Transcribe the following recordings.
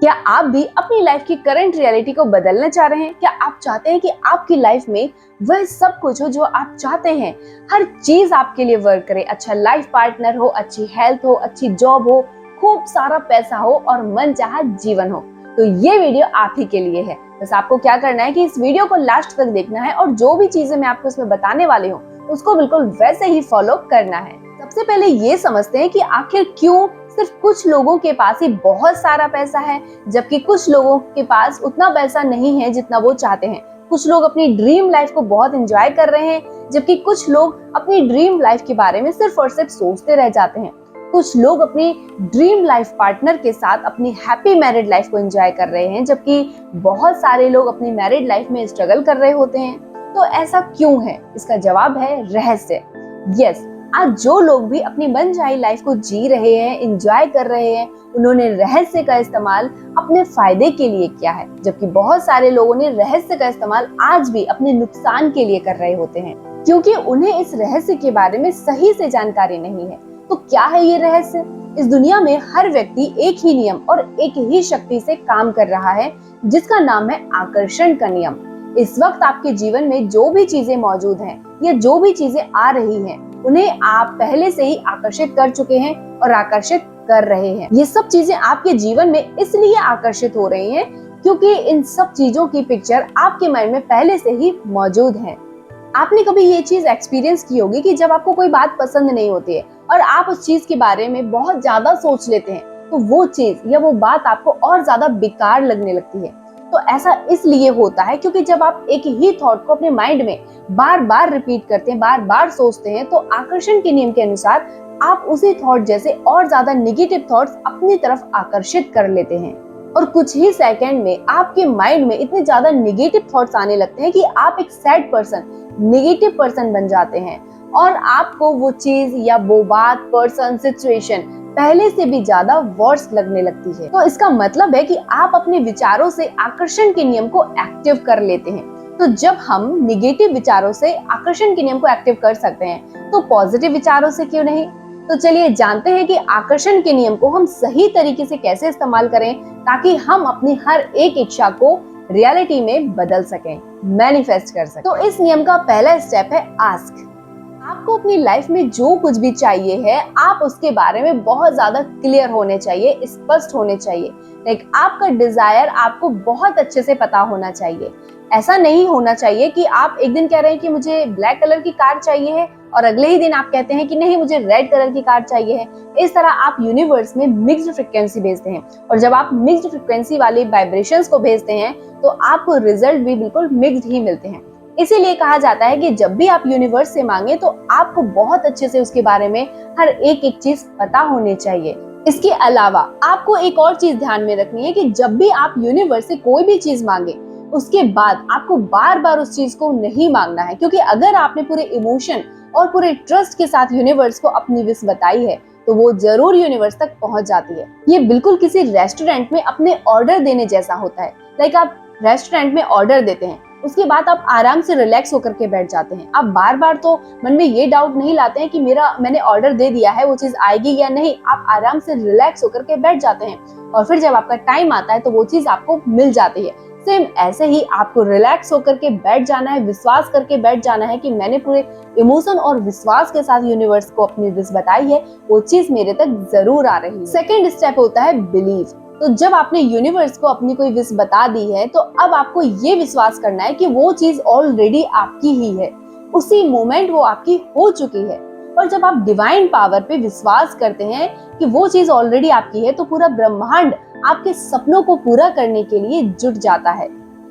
क्या आप भी अपनी लाइफ की करंट रियलिटी को बदलना चाह रहे हैं? क्या आप चाहते हैं कि आपकी लाइफ में वह सब कुछ हो जो आप चाहते हैं? हर चीज आपके लिए वर्क करे, अच्छा लाइफ पार्टनर हो, अच्छी हेल्थ हो, अच्छी जॉब हो, खूब सारा पैसा हो और मनचाहा जीवन हो। तो ये वीडियो आप ही के लिए है। बस आपको क्या करना है कि इस वीडियो को लास्ट तक देखना है और जो भी चीजें मैं आपको इसमें बताने वाली हूँ उसको बिल्कुल वैसे ही फॉलो करना है। सबसे पहले ये समझते हैं कि आखिर क्यों सिर्फ कुछ लोगों के पास ही बहुत सारा पैसा है, जबकि कुछ लोगों के पास उतना पैसा नहीं है जितना वो चाहते हैं। कुछ लोग अपनी ड्रीम लाइफ को बहुत एंजॉय कर रहे हैं, जबकि कुछ लोग अपनी ड्रीम लाइफ के बारे में सिर्फ और सिर्फ सोचते रह जाते हैं। कुछ लोग अपनी ड्रीम लाइफ पार्टनर के साथ अपनी हैप्पी मैरिड लाइफ को एंजॉय कर रहे हैं, जबकि बहुत सारे लोग अपनी मैरिड लाइफ में स्ट्रगल कर रहे होते हैं। तो ऐसा क्यों है? इसका जवाब है रहस्य। यस, आज जो लोग भी अपनी मनचाही लाइफ को जी रहे हैं, एंजॉय कर रहे हैं, उन्होंने रहस्य का इस्तेमाल अपने फायदे के लिए किया है, जबकि बहुत सारे लोगों ने रहस्य का इस्तेमाल आज भी अपने नुकसान के लिए कर रहे होते हैं, क्योंकि उन्हें इस रहस्य के बारे में सही से जानकारी नहीं है। तो क्या है ये रहस्य? इस दुनिया में हर व्यक्ति एक ही नियम और एक ही शक्ति से काम कर रहा है, जिसका नाम है आकर्षण का नियम। इस वक्त आपके जीवन में जो भी चीजें मौजूद हैं या जो भी चीजें आ रही हैं, उन्हें आप पहले से ही आकर्षित कर चुके हैं और आकर्षित कर रहे हैं। ये सब चीजें आपके जीवन में इसलिए आकर्षित हो रही हैं क्योंकि इन सब चीजों की पिक्चर आपके माइंड में पहले से ही मौजूद है। आपने कभी ये चीज एक्सपीरियंस की होगी कि जब आपको कोई बात पसंद नहीं होती है और आप उस चीज के बारे में बहुत ज्यादा सोच लेते हैं, तो वो चीज या वो बात आपको और ज्यादा बेकार लगने लगती है। तो ऐसा इसलिए होता है क्योंकि जब आप एक ही थॉट को अपने माइंड में बार बार रिपीट करते हैं, बार बार सोचते हैं, तो आकर्षण के नियम के अनुसार आप उसी थॉट जैसे और ज्यादा नेगेटिव थॉट्स अपनी तरफ आकर्षित कर लेते हैं। और कुछ ही सेकंड में आपके माइंड में इतने ज्यादा नेगेटिव थॉट्स आने लगते हैं कि आप एक सैड पर्सन, नेगेटिव पर्सन बन जाते हैं और आपको वो चीज या वो बात, पर्सन, सिचुएशन पहले से भी ज्यादा वर्स लगने लगती है। तो इसका मतलब है कि आप अपने विचारों से आकर्षण के नियम को एक्टिव कर लेते हैं। तो जब हम निगेटिव विचारों से आकर्षण के नियम को एक्टिव कर सकते हैं, तो पॉजिटिव विचारों से क्यों नहीं? तो चलिए जानते हैं कि आकर्षण के नियम को हम सही तरीके से कैसे इस्तेमाल करें ताकि हम अपनी हर एक इच्छा को रियलिटी में बदल सकें, मैनिफेस्ट कर सकें। तो इस नियम का पहला स्टेप है आस्क। आपको अपनी लाइफ में जो कुछ भी चाहिए है, आप उसके बारे में बहुत ज्यादा क्लियर होने चाहिए, स्पष्ट होने चाहिए। लाइक आपका डिजायर आपको बहुत अच्छे से पता होना चाहिए। ऐसा नहीं होना चाहिए कि आप एक दिन कह रहे हैं कि मुझे ब्लैक कलर की कार चाहिए है और अगले ही दिन आप कहते हैं कि नहीं, मुझे रेड कलर की कार चाहिए है। इस तरह आप यूनिवर्स में मिक्स्ड फ्रीक्वेंसी भेजते हैं और जब आप मिक्स्ड फ्रीक्वेंसी वाली वाइब्रेशंस को भेजते हैं तो आपको रिजल्ट भी बिल्कुल मिक्स्ड ही मिलते हैं। इसीलिए कहा जाता है कि जब भी आप यूनिवर्स से मांगे तो आपको बहुत अच्छे से उसके बारे में हर एक एक चीज पता होनी चाहिए। इसके अलावा आपको एक और चीज ध्यान में रखनी है कि जब भी आप यूनिवर्स से कोई भी चीज मांगे, उसके बाद आपको बार बार उस चीज को नहीं मांगना है, क्योंकि अगर आपने पूरे इमोशन और पूरे ट्रस्ट के साथ यूनिवर्स को अपनी विश बताई है तो वो जरूर यूनिवर्स तक पहुंच जाती है। ये बिल्कुल किसी रेस्टोरेंट में अपने ऑर्डर देने जैसा होता है। लाइक आप रेस्टोरेंट में ऑर्डर देते हैं, उसके बाद आप आराम से रिलैक्स होकर के बैठ जाते हैं। आप बार बार तो मन में ये डाउट नहीं लाते हैं कि मैंने ऑर्डर दे दिया है, वो चीज आएगी या नहीं। आप आराम से रिलैक्स होकर के बैठ जाते हैं और फिर जब आपका टाइम आता है तो वो चीज आपको मिल जाती है। सेम ऐसे ही आपको रिलैक्स होकर के बैठ जाना है, विश्वास करके बैठ जाना है कि मैंने पूरे इमोशन और विश्वास के साथ यूनिवर्स को अपनी विश बताई है, वो चीज मेरे तक जरूर आ रही है। सेकेंड स्टेप होता है बिलीव। तो जब आपने यूनिवर्स को अपनी कोई विश बता दी है तो अब आपको ये विश्वास करना है कि वो चीज ऑलरेडी आपकी ही है, उसी मोमेंट वो आपकी हो चुकी है। और जब आप डिवाइन पावर पे विश्वास करते हैं कि वो चीज ऑलरेडी आपकी है, तो पूरा ब्रह्मांड आपके सपनों को पूरा करने के लिए जुट जाता है।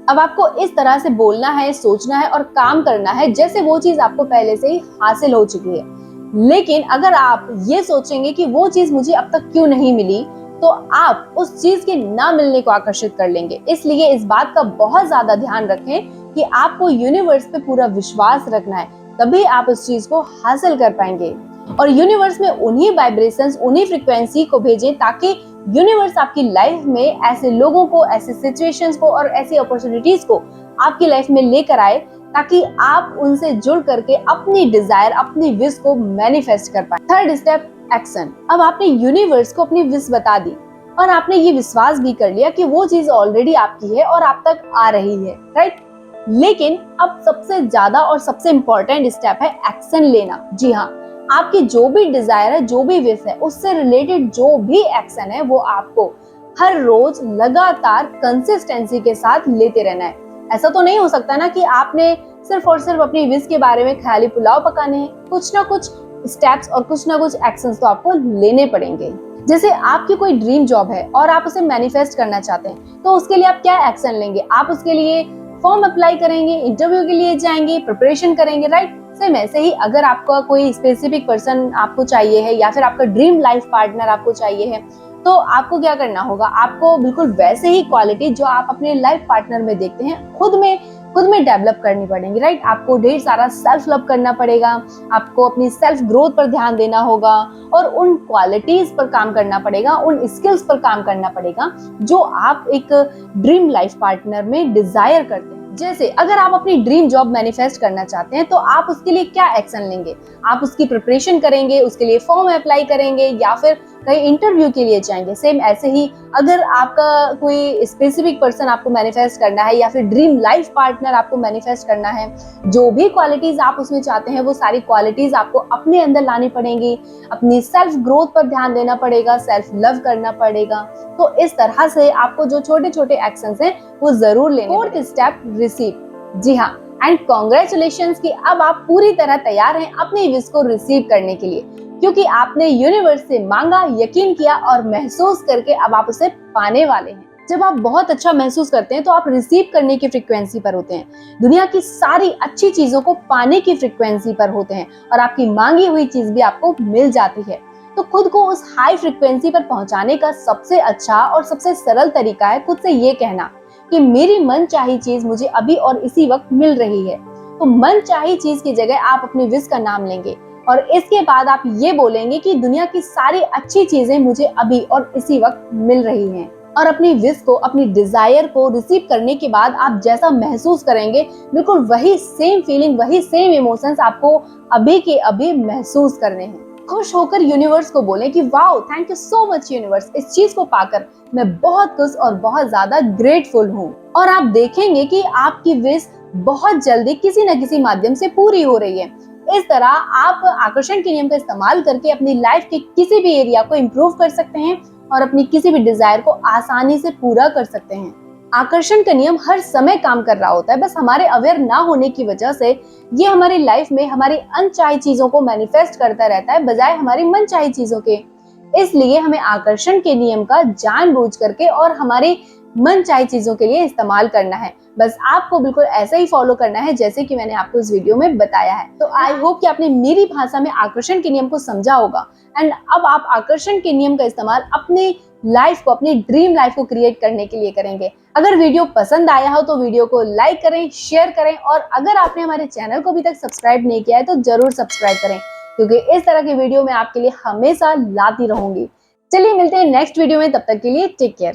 अब आपको इस तरह से बोलना है, सोचना है और काम करना है जैसे वो चीज आपको पहले से ही हासिल हो चुकी है। लेकिन अगर आप ये सोचेंगे कि वो चीज मुझे अब तक क्यों नहीं मिली, तो आप उस चीज के ना मिलने को आकर्षित कर लेंगे। इसलिए इस बात का बहुत ज्यादा ध्यान रखें कि आपको यूनिवर्स पे पूरा विश्वास रखना है, तभी आप उस चीज को हासिल कर पाएंगे। और यूनिवर्स में उन्हीं वाइब्रेशंस, उन्हीं फ्रीक्वेंसी को भेजें ताकि यूनिवर्स आपकी लाइफ में ऐसे लोगों को, ऐसे सिचुएशंस को और ऐसी अपॉर्चुनिटीज को आपकी लाइफ में लेकर आए ताकि आप उनसे जुड़ करके अपनी डिजायर, अपनी विश को मैनिफेस्ट कर पाए। Third step action. अब आपने यूनिवर्स को अपनी विश बता दी और आपने ये विश्वास भी कर लिया कि वो चीज ऑलरेडी आपकी है और आप तक आ रही है, राइट। लेकिन अब सबसे ज्यादा और सबसे इंपॉर्टेंट स्टेप है एक्शन लेना। जी हाँ, आपकी जो भी डिजायर है, जो भी विश है, उससे रिलेटेड जो भी एक्शन है वो आपको हर रोज लगातार कंसिस्टेंसी के साथ लेते रहना है। ऐसा तो नहीं हो सकता ना कि आपने सिर्फ और सिर्फ अपनी विश के बारे में ख्याली पुलाव पकाने हैं। कुछ ना कुछ स्टेप्स और कुछ ना कुछ एक्शंस तो आपको लेने पड़ेंगे। जैसे आपकी कोई ड्रीम जॉब है और आप उसे मैनिफेस्ट करना चाहते हैं, तो उसके लिए आप क्या एक्शन लेंगे? आप उसके लिए फॉर्म अप्लाई करेंगे, इंटरव्यू के लिए जाएंगे, प्रिपरेशन करेंगे, राइट। सेम ऐसे ही अगर आपका कोई स्पेसिफिक पर्सन आपको चाहिए है या फिर आपका ड्रीम लाइफ पार्टनर आपको चाहिए है, तो आपको क्या करना होगा? आपको बिल्कुल वैसे ही क्वालिटी जो आप अपने लाइफ पार्टनर में देखते हैं खुद में डेवलप करनी पड़ेगी, राइट। आपको ढेर सारा सेल्फ लव करना पड़ेगा, आपको अपनी सेल्फ ग्रोथ पर ध्यान देना होगा और उन क्वालिटीज पर काम करना पड़ेगा, उन स्किल्स पर काम करना पड़ेगा जो आप एक ड्रीम लाइफ पार्टनर में डिजायर करते हैं। जैसे अगर आप अपनी ड्रीम जॉब मैनिफेस्ट करना चाहते हैं, तो आप उसके लिए क्या एक्शन लेंगे? आप उसकी प्रिपरेशन करेंगे, उसके लिए फॉर्म अप्लाई करेंगे या फिर कहीं इंटरव्यू के लिए जाएंगे। सेम ऐसे ही अगर आपका कोई स्पेसिफिक पर्सन आपको मैनिफेस्ट करना है या फिर ड्रीम लाइफ पार्टनर आपको मैनिफेस्ट करना है, जो भी क्वालिटीज आप उसमें चाहते हैं वो सारी क्वालिटीज आपको अपने अंदर लानी पड़ेंगी। अपनी सेल्फ ग्रोथ पर ध्यान देना पड़ेगा, सेल्फ लव करना पड़ेगा। तो इस तरह से आपको जो छोटे छोटे एक्शंस हैं वो जरूर लेने। Fourth step, receive. जी हाँ, एंड कॉन्ग्रेचुलेशंस कि अब आप पूरी तरह तैयार हैं अपनी विश को रिसीव करने के लिए, क्योंकि आपने यूनिवर्स से मांगा, यकीन किया और महसूस करके अब आप उसे पाने वाले हैं। जब आप बहुत अच्छा महसूस करते हैं तो आप रिसीव करने की फ्रीक्वेंसी पर होते हैं, दुनिया की सारी अच्छी चीजों को पाने की फ्रीक्वेंसी पर होते हैं और आपकी मांगी हुई चीज भी आपको मिल जाती है। तो खुद को उस हाई फ्रीक्वेंसी पर पहुंचाने का सबसे अच्छा और सबसे सरल तरीका है खुद से ये कहना कि मेरी मन चाही चीज मुझे अभी और इसी वक्त मिल रही है। तो मन चाही चीज की जगह आप अपनी विश का नाम लेंगे और इसके बाद आप ये बोलेंगे कि दुनिया की सारी अच्छी चीजें मुझे अभी और इसी वक्त मिल रही हैं। और अपनी विश को, अपनी डिजायर को रिसीव करने के बाद आप जैसा महसूस करेंगे, बिल्कुल वही सेम फीलिंग, वही सेम इमोशंस आपको अभी के अभी महसूस करने हैं। खुश होकर यूनिवर्स को बोलें कि wow, thank you so much universe, इस चीज को पाकर मैं बहुत खुश और बहुत ज्यादा ग्रेटफुल हूँ। और आप देखेंगे कि आपकी विश बहुत जल्दी किसी न किसी माध्यम से पूरी हो रही है। इस तरह आप आकर्षण के नियम का इस्तेमाल करके अपनी लाइफ के किसी भी एरिया को इम्प्रूव कर सकते हैं और अपनी किसी भी डिजायर को आसानी से पूरा कर सकते हैं। आकर्षण का नियम हर समय काम कर रहा होता है, बस हमारे अवेयर ना होने की वजह से ये हमारी लाइफ में हमारी अनचाही चीजों को मैनिफेस्ट करता रहता है बजाय हमारी मनचाही चीजों के। इसलिए हमें आकर्षण के नियम का जानबूझ करके और हमारी मनचाही चीजों के लिए इस्तेमाल करना है। बस आपको बिल्कुल ऐसा ही फॉलो करना है जैसे कि मैंने आपको इस वीडियो में बताया है। तो आई होप कि आपने मेरी भाषा में आकर्षण के नियम को समझा होगा एंड अब आप आकर्षण के नियम का इस्तेमाल अपनी लाइफ को, अपनी ड्रीम लाइफ को क्रिएट करने के लिए करेंगे। अगर वीडियो पसंद आया हो तो वीडियो को लाइक करें, शेयर करें और अगर आपने हमारे चैनल को अभी तक सब्सक्राइब नहीं किया है तो जरूर सब्सक्राइब करें, क्योंकि इस तरह की वीडियो मैं आपके लिए हमेशा लाती रहूंगी। चलिए मिलते हैं नेक्स्ट वीडियो में, तब तक के लिए टेक केयर।